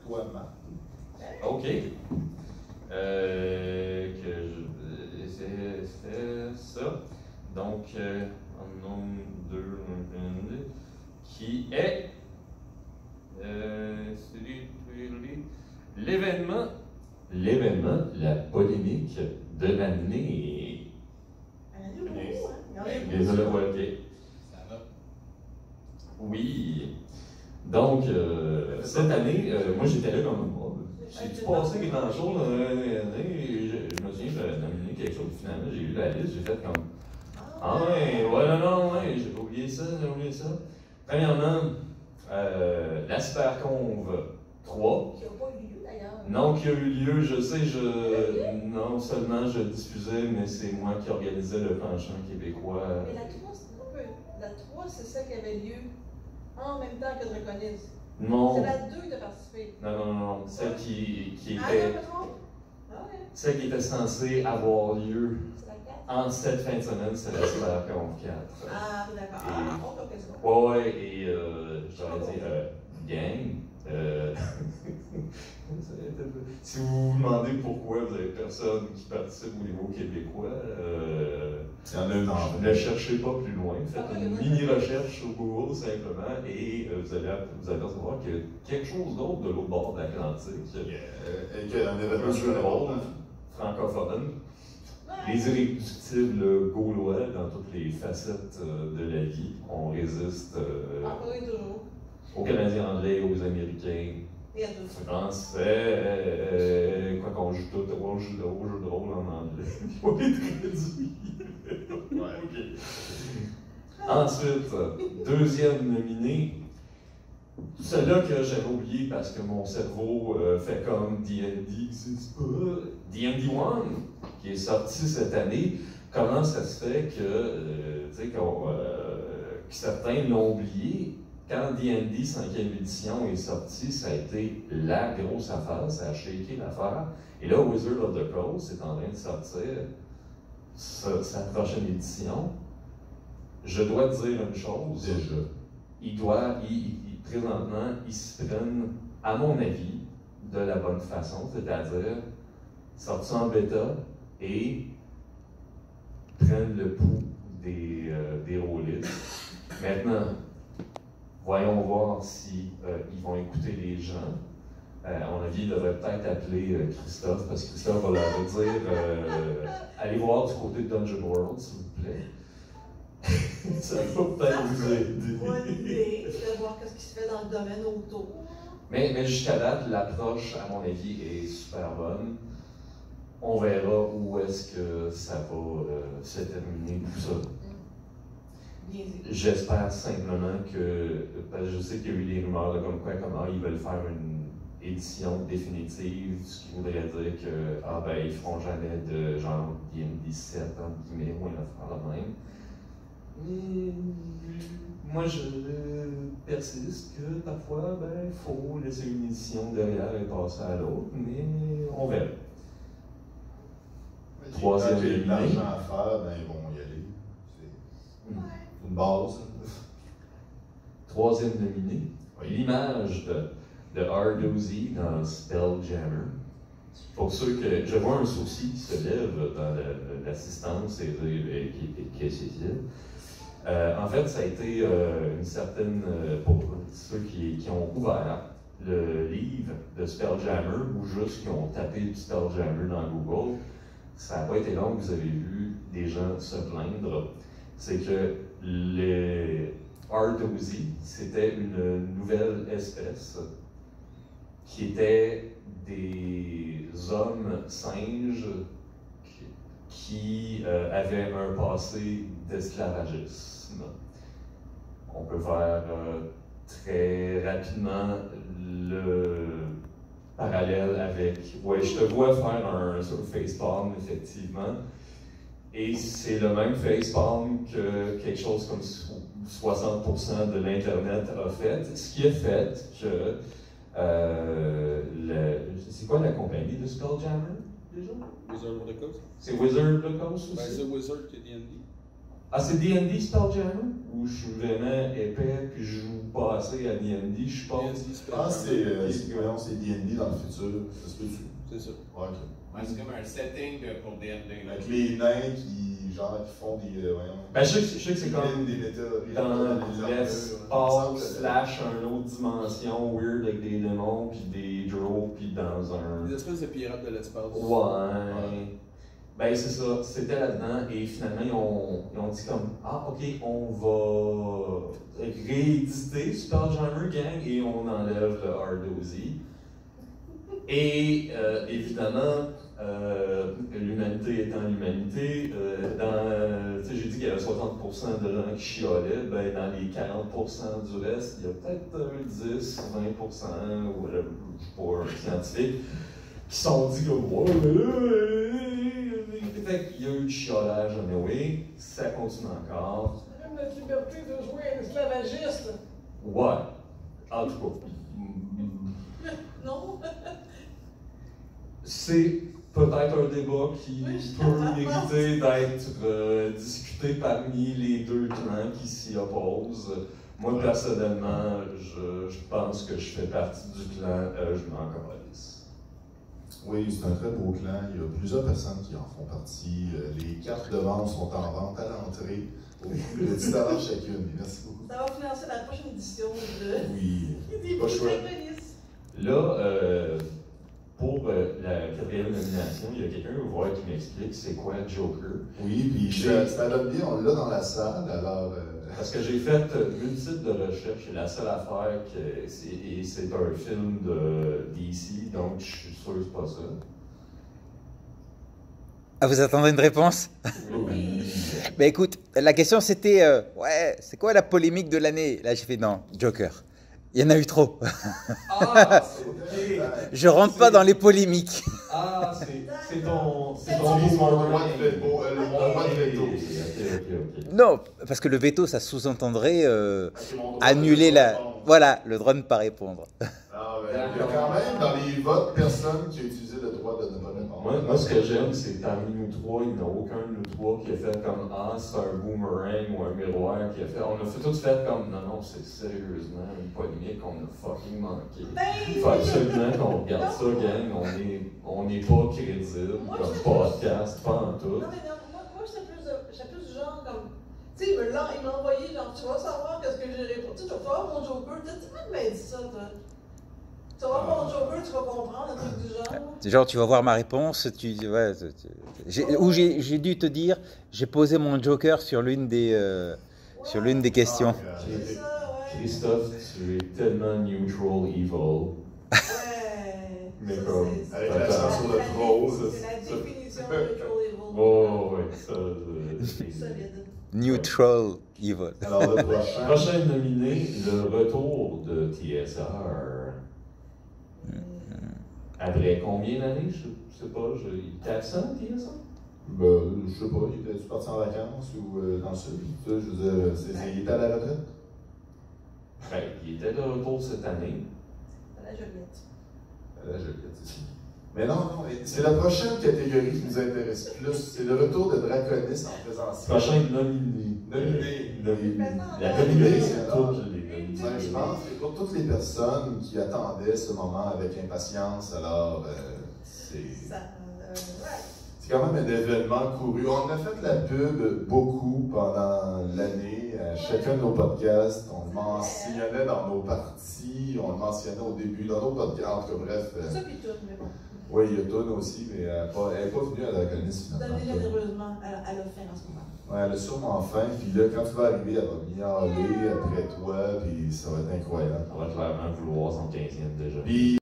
toi, Marc. OK. C'est ça. Donc, en nombre 2, qui est l'événement, la polémique de l'année. Les OK. Oui. Donc, cette année, moi j'étais là comme j'ai-tu passé grand-chose dans l'année? Je me souviens, j'avais nominé quelque chose, finalement, j'ai lu la liste, j'ai fait comme ah ouais, j'ai oublié ça. Premièrement, la Superconve 3. Qui n'a pas eu lieu d'ailleurs. Non, qui a eu lieu, je sais, non seulement je diffusais, mais c'est moi qui organisais le penchant québécois. Mais la 3, c'est celle qui avait lieu en même temps que Draconis. Non. C'est la 2 qui a participé. Non. Celle qui était. Celle qui était censée avoir lieu en cette fin de semaine, c'est la Superconve 4. Ah, d'accord. Ouais, et j'aurais dit, gang. Si vous vous demandez pourquoi vous avez personne qui participe au niveau québécois, ne cherchez pas plus loin. Faites une mini-recherche sur Google simplement et vous allez apercevoir qu'il y a quelque chose d'autre de l'autre bord de l'Atlantique. Et qu'il y a un événement jeu de rôle francophone. Les irréductibles gaulois dans toutes les facettes de la vie. On résiste aux Canadiens anglais, aux Américains. Français, quoi qu'on joue tout, on joue au jeu de rôle en anglais. On est traduit. Ensuite, deuxième nominé, celui-là que j'avais oublié parce que mon cerveau fait comme D&D, D&D 1, qui est sorti cette année. Comment ça se fait que certains l'ont oublié? Quand D&D 5e édition est sorti, ça a été la grosse affaire, ça a shaké l'affaire. Et là, Wizard of the Coast est en train de sortir sa prochaine édition. Je dois te dire une chose. Déjà. Présentement, ils se prennent, à mon avis, de la bonne façon, c'est-à-dire sortent en bêta et prennent le pouls des rôlistes. Maintenant, voyons voir si ils vont écouter les gens. À mon avis, il devrait peut-être appeler Christophe, parce que Christophe va leur dire allez voir du côté de Dungeon World, s'il vous plaît. Ça va peut-être vous aider. Bonne idée, de voir ce qui se fait dans le domaine autour. Mais jusqu'à date, l'approche, à mon avis, est super bonne. On verra où est-ce que ça va se terminer, tout ça. J'espère simplement que, parce que je sais qu'il y a eu des rumeurs là, comme quoi, ils veulent faire une édition définitive, ce qui voudrait dire que, ils feront jamais de genre D&D 7, entre guillemets, ou une affaire la même. Moi, je persiste que parfois, il faut laisser une édition derrière et passer à l'autre, mais on verra. Troisième nominé. nominé. L'argent à faire, ils vont y aller. C'est une base. Troisième nominé. L'image de R2Z dans Spelljammer. Pour ceux que je vois un sourcil qui se lève dans l'assistance et qui est Cécile. En fait, ça a été une certaine. Pour ceux qui ont ouvert le livre de Spelljammer ou juste qui ont tapé du Spelljammer dans Google, ça n'a pas été long que vous avez vu des gens se plaindre. C'est que les R2Z, c'était une nouvelle espèce qui était des hommes singes qui avaient un passé d'esclavagisme. On peut faire très rapidement le parallèle avec... Ouais, je te vois faire un facepalm, effectivement. Et c'est le même facepalm que quelque chose comme 60% de l'Internet a fait. Ce qui a fait que... c'est quoi la compagnie de Spelljammer, déjà? Wizard of the Coast. C'est Wizard of the Coast aussi? C'est Wizard qui est D&D. Ah, c'est D&D Spelljammer? où je suis vraiment épais puis je joue pas assez à D&D, je pense. Ah, c'est D&D dans le futur. Ça se peut-tu? C'est ça. Ouais, ok. Ouais, c'est comme un setting pour D&D. là. Avec les nains qui, genre, qui font des. Ben, je sais que c'est comme des méta. dans l'espace slash une autre dimension weird avec des démons puis des drows puis dans un... Des espèces de pirates de l'espace. Ouais. Ben c'est ça, c'était là-dedans et finalement ils ont dit comme ah ok on va rééditer Spelljammer Gang et on enlève le R2Z. Et évidemment, l'humanité étant l'humanité, j'ai dit qu'il y avait 60% de gens qui chiolaient, ben dans les 40% du reste, il y a peut-être 10, 20%, ou je sais pas, un scientifique, qui sont dit comme ouais, mais là, fait qu'il y a eu du chiolage anyway, ça continue encore. C'est même notre liberté de jouer un esclavagiste. Ouais, en tout cas. Non? C'est peut-être un débat qui Oui, je peut comprends. mériter d'être discuté parmi les deux clans qui s'y opposent. Moi, personnellement, je pense que je fais partie du clan, je m'en calisse. Oui, c'est un très beau clan. Il y a plusieurs personnes qui en font partie. Les cartes de vente sont en vente à l'entrée au prix de 10 $ chacune. Merci beaucoup. Ça va financer la prochaine édition de... Oui. des Pas choix. protagonistes. Là, pour la quatrième nomination, il y a quelqu'un qui va voir qui m'explique c'est quoi Joker. Oui, puis ça donne bien, on l'a dans la salle, alors... Parce que j'ai fait multiples de recherches et la seule affaire, c'est un film de DC, donc je suis sûr que c'est pas ça. Ah, vous attendez une réponse? Oui. Ben écoute, la question c'était, ouais, c'est quoi la polémique de l'année? Là, j'ai fait non, Joker. Il y en a eu trop. Ah, ok. Je rentre pas dans les polémiques. Ah, c'est ton droit de veto. Mon droit de veto. Ok. Non, parce que le veto, ça sous-entendrait C'est mon droit annuler de la... répondre. Voilà, le droit de ne pas répondre. Ah, ouais. Il y a quand même dans les votes personne qui a utilisé le droit de ne pas répondre. Moi, ce que j'aime, c'est que parmi nous trois, il n'y en a aucun de nous trois qui a fait comme ah, c'est un boomerang ou un miroir qui a fait. On a tous fait comme non, c'est sérieusement une polémique qu'on a fucking manqué. Il faut absolument qu'on regarde ça, gang. On n'est pas crédible Moi, comme je- podcast, pas en tout. Non, mais non, moi j'étais plus du genre comme. Tu sais, il m'a envoyé, genre, tu vas savoir qu'est-ce que j'ai répondu. Tu sais, tu vas voir mon Joker. Tu m'as dit ça, toi. Tu vas voir mon Joker, tu vas comprendre, un truc du genre. Genre, tu vas voir ma réponse, ouais, j'ai dû te dire, j'ai posé mon Joker sur l'une des questions. C'est ça, ouais. Christophe, tu es tellement neutral evil. Ouais. Mais Ça, comme, c'est- avec c'est l'accent la- sur le la- troll, C'est la ça. définition de Neutral Evil. Oh, ouais, ça. Solide. Neutral evil. Alors le prochain. Prochain nominé, le retour de TSR. Après combien d'années? Je sais pas, 400 TSR? Ben, je sais pas, il était parti en vacances ou dans le sud? Je veux dire, il était à la retraite? Ben, il était de retour cette année. La Joliette. Là, je le dis. Mais non, c'est la prochaine catégorie qui nous intéresse plus. C'est le retour de Draconis en présentiel. Prochain nominé. Nominé. La Nominé, nominé, c'est c'est alors. toutes les nominées. Ben, je pense que pour toutes les personnes qui attendaient ce moment avec impatience, alors c'est. Ça, ouais. C'est quand même un événement couru. On a fait la pub beaucoup pendant l'année, à chacun de nos podcasts. On le mentionnait dans nos parties, on le mentionnait au début dans nos podcasts. En tout cas, bref. Ça puis tout, mais bon. Oui, il y a Toon aussi, mais elle n'est pas venue à la Draconis finalement. Donnez généreusement à la fin en ce moment. Ouais, elle a sûrement faim, puis là, quand tu vas arriver, elle va miauler après toi, puis ça va être incroyable. On va clairement vouloir son 15e déjà. Puis